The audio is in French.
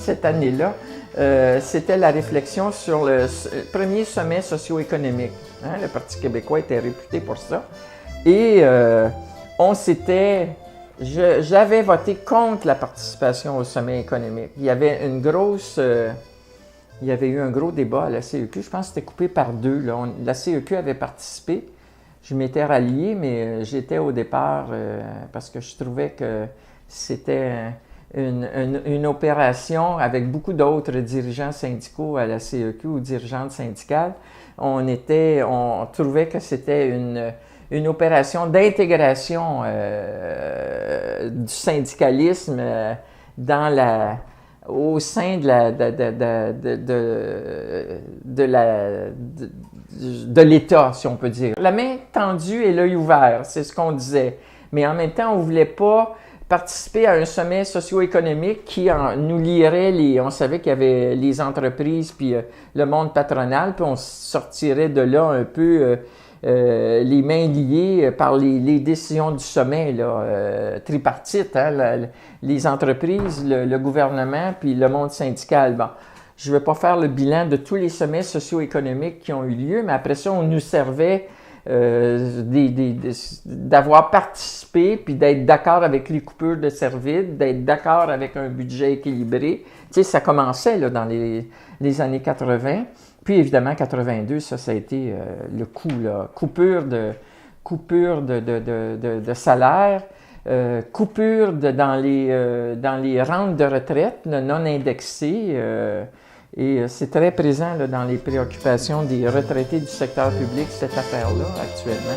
cette année-là, c'était la réflexion sur le premier sommet socio-économique. Hein? Le Parti québécois était réputé pour ça. Et j'avais voté contre la participation au sommet économique. Il y avait il y avait eu un gros débat à la CEQ. Je pense que c'était coupé par deux. Là. La CEQ avait participé. Je m'étais rallié, mais j'étais au départ parce que je trouvais que c'était une opération avec beaucoup d'autres dirigeants syndicaux à la CEQ ou dirigeantes syndicales. On trouvait que c'était une opération d'intégration du syndicalisme au sein de l'État, si on peut dire. La main tendue et l'œil ouvert, c'est ce qu'on disait. Mais en même temps, on ne voulait pas participer à un sommet socio-économique qui nous lierait on savait qu'il y avait les entreprises puis le monde patronal, puis on sortirait de là un peu les mains liées par les décisions du sommet là, tripartite, hein, les entreprises, le gouvernement puis le monde syndical. Bon, je ne vais pas faire le bilan de tous les sommets socio-économiques qui ont eu lieu, mais après ça, on nous servait d'avoir participé, puis d'être d'accord avec les coupures de services, d'être d'accord avec un budget équilibré. Tu sais, ça commençait là, dans les années 80. Puis évidemment, 82, ça a été le coup, là. Coupure de salaire, coupure dans les rentes de retraite là, non indexées. Et c'est très présent là, dans les préoccupations des retraités du secteur public, cette affaire-là, actuellement.